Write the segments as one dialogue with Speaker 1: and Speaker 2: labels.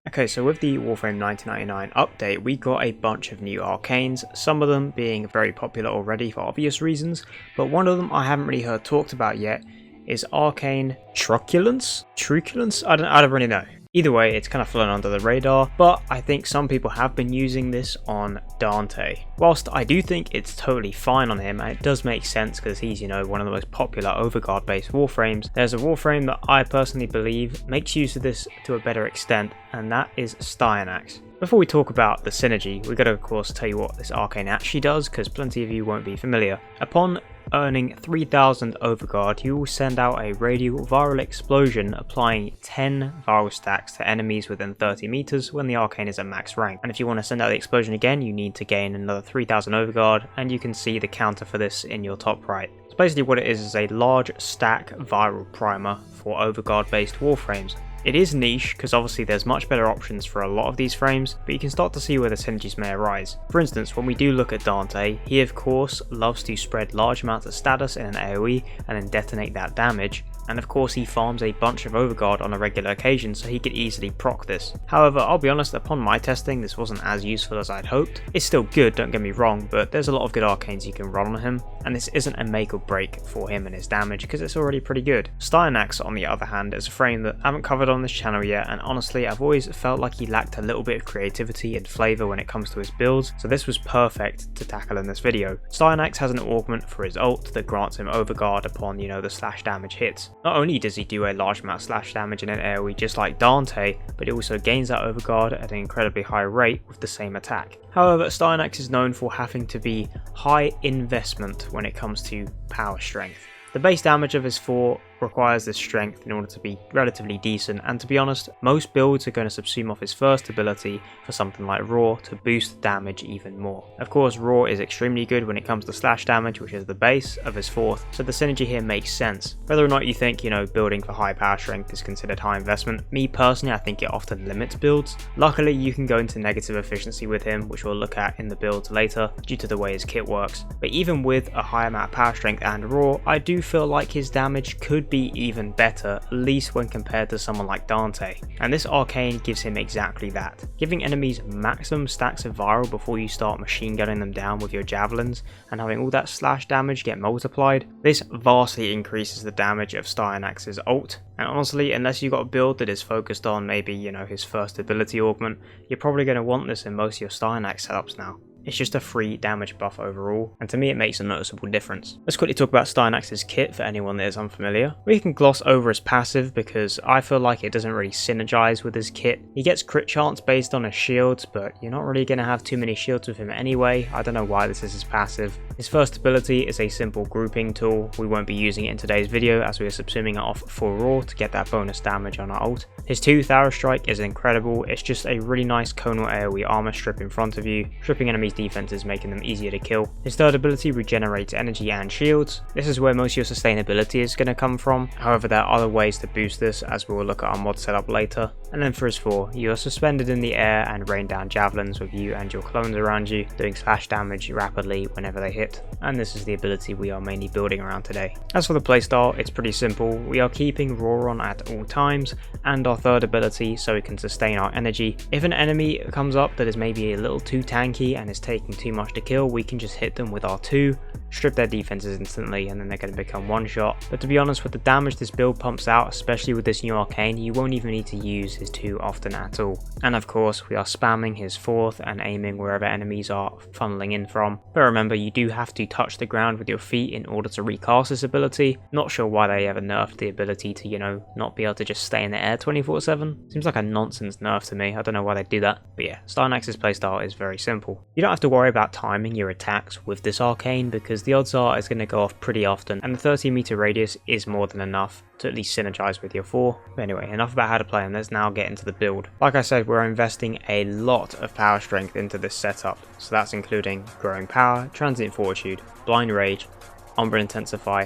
Speaker 1: Okay, so with the Warframe 1999 update, we got a bunch of new arcanes, some of them being very popular already for obvious reasons, but one of them I haven't really heard talked about yet is Arcane Truculence? Truculence? I don't really know. Either way, it's kind of flown under the radar, but I think some people have been using this on Dante. Whilst I do think it's totally fine on him, and it does make sense because he's, one of the most popular overguard based Warframes, there's a Warframe that I personally believe makes use of this to a better extent, and that is Styanax. Before we talk about the synergy, we gotta of course tell you what this arcane actually does, because plenty of you won't be familiar. Upon earning 3000 overguard, you will send out a radial viral explosion applying 10 viral stacks to enemies within 30 meters when the arcane is at max rank. And if you want to send out the explosion again, you need to gain another 3000 overguard, and you can see the counter for this in your top right. So basically what it is a large stack viral primer for overguard based warframes. It is niche because obviously there's much better options for a lot of these frames, but you can start to see where the synergies may arise. For instance, when we do look at Dante, he of course loves to spread large amounts of status in an AoE and then detonate that damage, and of course he farms a bunch of overguard on a regular occasion so he could easily proc this. However, I'll be honest, upon my testing this wasn't as useful as I'd hoped. It's still good, don't get me wrong, but there's a lot of good arcanes you can run on him, and this isn't a make or break for him and his damage because it's already pretty good. Styanax on the other hand is a frame that I haven't covered on this channel yet, and honestly I've always felt like he lacked a little bit of creativity and flavour when it comes to his builds, so this was perfect to tackle in this video. Styanax has an augment for his ult that grants him overguard upon, the slash damage hits. Not only does he do a large amount of slash damage in an AoE just like Dante, but he also gains that overguard at an incredibly high rate with the same attack. However, Styanax is known for having to be high investment when it comes to power strength. The base damage of his 4 requires this strength in order to be relatively decent, and to be honest, most builds are going to subsume off his first ability for something like Raw to boost damage even more. Of course, Raw is extremely good when it comes to slash damage, which is the base of his 4th, so the synergy here makes sense. Whether or not you think, building for high power strength is considered high investment, me personally I think it often limits builds. Luckily you can go into negative efficiency with him, which we'll look at in the builds later due to the way his kit works, but even with a high amount of power strength and Raw, I do feel like his damage could be even better, at least when compared to someone like Dante. And this arcane gives him exactly that, giving enemies maximum stacks of viral before you start machine gunning them down with your javelins and having all that slash damage get multiplied. This vastly increases the damage of Styanax's ult, and honestly, unless you've got a build that is focused on maybe his first ability augment, you're probably going to want this in most of your Styanax setups now. It's just a free damage buff overall, and to me it makes a noticeable difference. Let's quickly talk about Styanax's kit for anyone that is unfamiliar. We can gloss over his passive because I feel like it doesn't really synergize with his kit. He gets crit chance based on his shields, but you're not really going to have too many shields with him anyway. I don't know why this is his passive. His first ability is a simple grouping tool. We won't be using it in today's video as we are subsuming it off for Raw to get that bonus damage on our ult. His 2 Thara Strike is incredible. It's just a really nice conal AoE armor strip in front of you, stripping enemies defenses, making them easier to kill. His 3rd ability regenerates energy and shields. This is where most of your sustainability is going to come from. However, there are other ways to boost this as we will look at our mod setup later. And then for his 4, you are suspended in the air and rain down javelins with you and your clones around you, doing slash damage rapidly whenever they hit. And this is the ability we are mainly building around today. As for the playstyle, it's pretty simple. We are keeping Raw on at all times, and our 3rd ability so we can sustain our energy. If an enemy comes up that is maybe a little too tanky and is taking too much to kill, we can just hit them with our 2, strip their defenses instantly, and then they're going to become one shot. But to be honest, with the damage this build pumps out, especially with this new arcane, you won't even need to use his 2 often at all. And of course, we are spamming his 4th and aiming wherever enemies are funneling in from. But remember, you do have to touch the ground with your feet in order to recast this ability. Not sure why they ever nerfed the ability to, not be able to just stay in the air 24/7. Seems like a nonsense nerf to me. I don't know why they do that. But yeah, Styanax's playstyle is very simple. You don't have to worry about timing your attacks with this arcane because the odds are it's going to go off pretty often, and the 30-meter radius is more than enough to at least synergize with your 4. But anyway, enough about how to play him, let's now get into the build. Like I said, we're investing a lot of power strength into this setup, so that's including growing power, transient fortitude, blind rage, umbra intensify,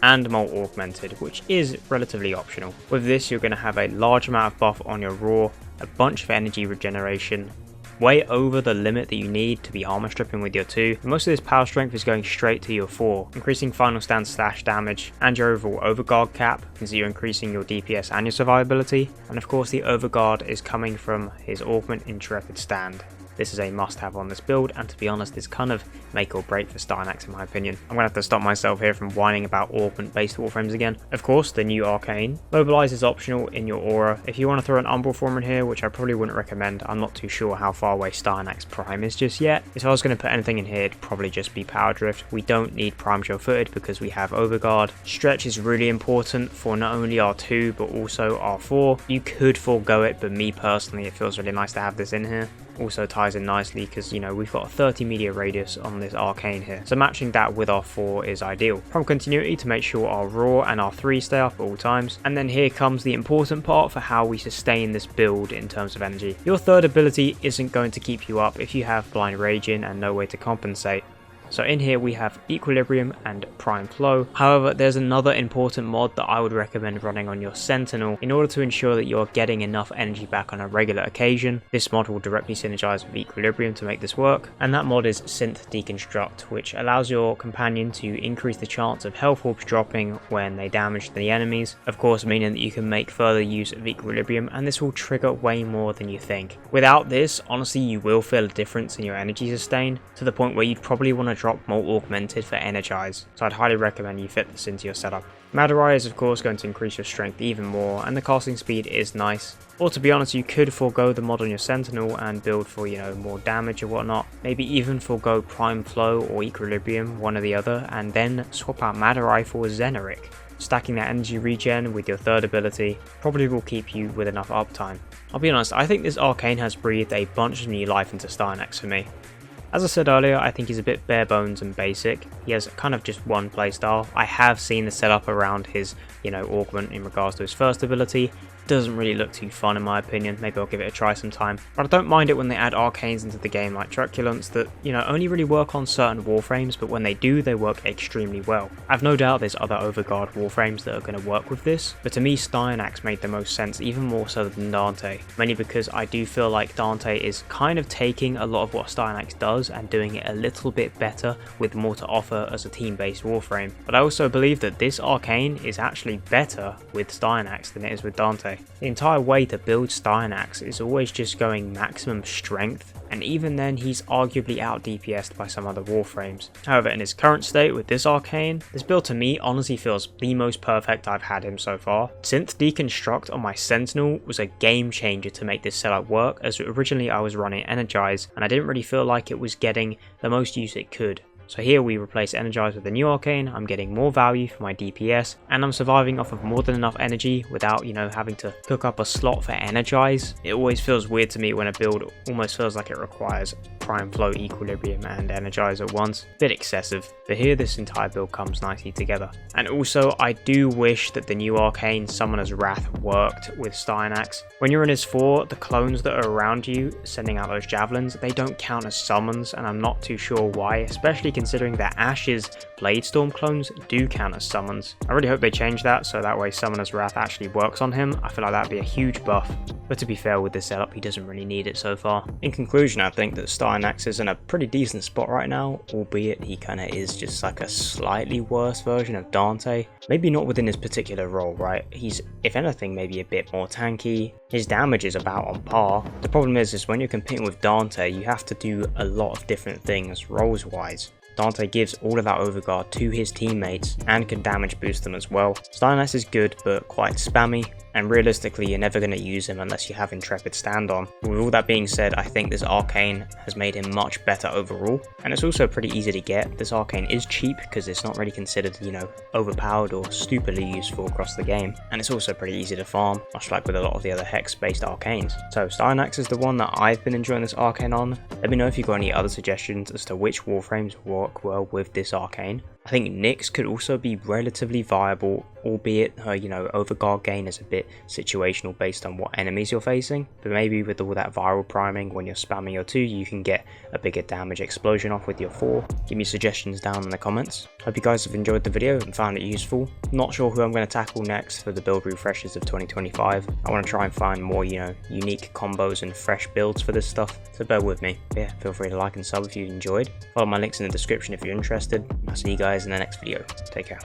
Speaker 1: and molt augmented, which is relatively optional. With this, you're going to have a large amount of buff on your raw, a bunch of energy regeneration, way over the limit that you need to be armor stripping with your 2. Most of this power strength is going straight to your 4, increasing final stand slash damage and your overall overguard cap, so you're increasing your DPS and your survivability. And of course the overguard is coming from his augment intrepid stand. This is a must-have on this build, and to be honest, it's kind of make or break for Styanax in my opinion. I'm going to have to stop myself here from whining about augment-based Warframes again. Of course, the new Arcane. Mobilize is optional in your aura. If you want to throw an Umbral Form in here, which I probably wouldn't recommend, I'm not too sure how far away Styanax Prime is just yet. If I was going to put anything in here, it'd probably just be Power Drift. We don't need Prime Sure-Footed because we have Overguard. Stretch is really important for not only R2, but also R4. You could forego it, but me personally, it feels really nice to have this in here. Also ties in nicely because, you know, we've got a 30 meter radius on this Arcane here, so matching that with our 4 is ideal. From continuity to make sure our Raw and our 3 stay up at all times. And then here comes the important part for how we sustain this build in terms of energy. Your third ability isn't going to keep you up if you have Blind Rage in and no way to compensate. So in here we have Equilibrium and Prime Flow. However, there's another important mod that I would recommend running on your Sentinel in order to ensure that you're getting enough energy back on a regular occasion. This mod will directly synergize with Equilibrium to make this work, and that mod is Synth Deconstruct, which allows your companion to increase the chance of health orbs dropping when they damage the enemies, of course meaning that you can make further use of Equilibrium, and this will trigger way more than you think. Without this, honestly, you will feel a difference in your energy sustain, to the point where you'd probably want to drop Molt Augmented for Energize, so I'd highly recommend you fit this into your setup. Madarai is of course going to increase your strength even more, and the casting speed is nice. Or to be honest, you could forego the mod on your Sentinel and build for, you know, more damage or whatnot. Maybe even forego Prime Flow or Equilibrium, one or the other, and then swap out Madarai for Zeneric. Stacking that energy regen with your third ability probably will keep you with enough uptime. I'll be honest, I think this Arcane has breathed a bunch of new life into Styanax for me. As I said earlier, I think he's a bit bare bones and basic. He has kind of just one playstyle. I have seen the setup around his, you know, augment in regards to his first ability. Doesn't really look too fun in my opinion. Maybe I'll give it a try sometime. But I don't mind it when they add arcanes into the game like Truculence that, you know, only really work on certain Warframes, but when they do, they work extremely well. I've no doubt there's other Overguard Warframes that are going to work with this, but to me Styanax made the most sense, even more so than Dante. Mainly because I do feel like Dante is kind of taking a lot of what Styanax does and doing it a little bit better with more to offer as a team-based Warframe. But I also believe that this Arcane is actually better with Styanax than it is with Dante. The entire way to build Styanax is always just going maximum strength, and even then he's arguably out DPS'd by some other Warframes. However, in his current state with this Arcane, this build to me honestly feels the most perfect I've had him so far. Synth Deconstruct on my Sentinel was a game changer to make this setup work, as originally I was running Energize and I didn't really feel like it was getting the most use it could. So here we replace Energize with the new Arcane, I'm getting more value for my DPS, and I'm surviving off of more than enough energy without, you know, having to cook up a slot for Energize. It always feels weird to me when a build almost feels like it requires Prime Flow, Equilibrium and Energize at once. Bit excessive, but here this entire build comes nicely together. And also I do wish that the new Arcane Summoner's Wrath worked with Styanax. When you're in his 4, the clones that are around you sending out those javelins, they don't count as summons, and I'm not too sure why, especially considering that Ash's Bladestorm clones do count as summons. I really hope they change that so that way Summoner's Wrath actually works on him. I feel like that'd be a huge buff. But to be fair with this setup, he doesn't really need it so far. In conclusion, I think that Styanax is in a pretty decent spot right now, albeit he kind of is just like a slightly worse version of Dante. Maybe not within his particular role, right? He's, if anything, maybe a bit more tanky. His damage is about on par. The problem is when you're competing with Dante, you have to do a lot of different things roles-wise. Dante gives all of that overguard to his teammates and can damage boost them as well. Styanax is good but quite spammy, and realistically you're never going to use him unless you have Intrepid stand on. With all that being said, I think this Arcane has made him much better overall, and it's also pretty easy to get. This Arcane is cheap because it's not really considered, you know, overpowered or stupidly useful across the game, and it's also pretty easy to farm, much like with a lot of the other hex-based Arcanes. So Styanax is the one that I've been enjoying this Arcane on. Let me know if you've got any other suggestions as to which Warframes work well with this Arcane. I think Nyx could also be relatively viable, albeit her, overguard gain is a bit situational based on what enemies you're facing, but maybe with all that viral priming, when you're spamming your 2, you can get a bigger damage explosion off with your 4. Give me suggestions down in the comments. Hope you guys have enjoyed the video and found it useful. Not sure who I'm going to tackle next for the build refreshes of 2025. I want to try and find more, unique combos and fresh builds for this stuff, so bear with me. Yeah, feel free to like and sub if you enjoyed. Follow my links in the description if you're interested. I'll see you guys in the next video. Take care.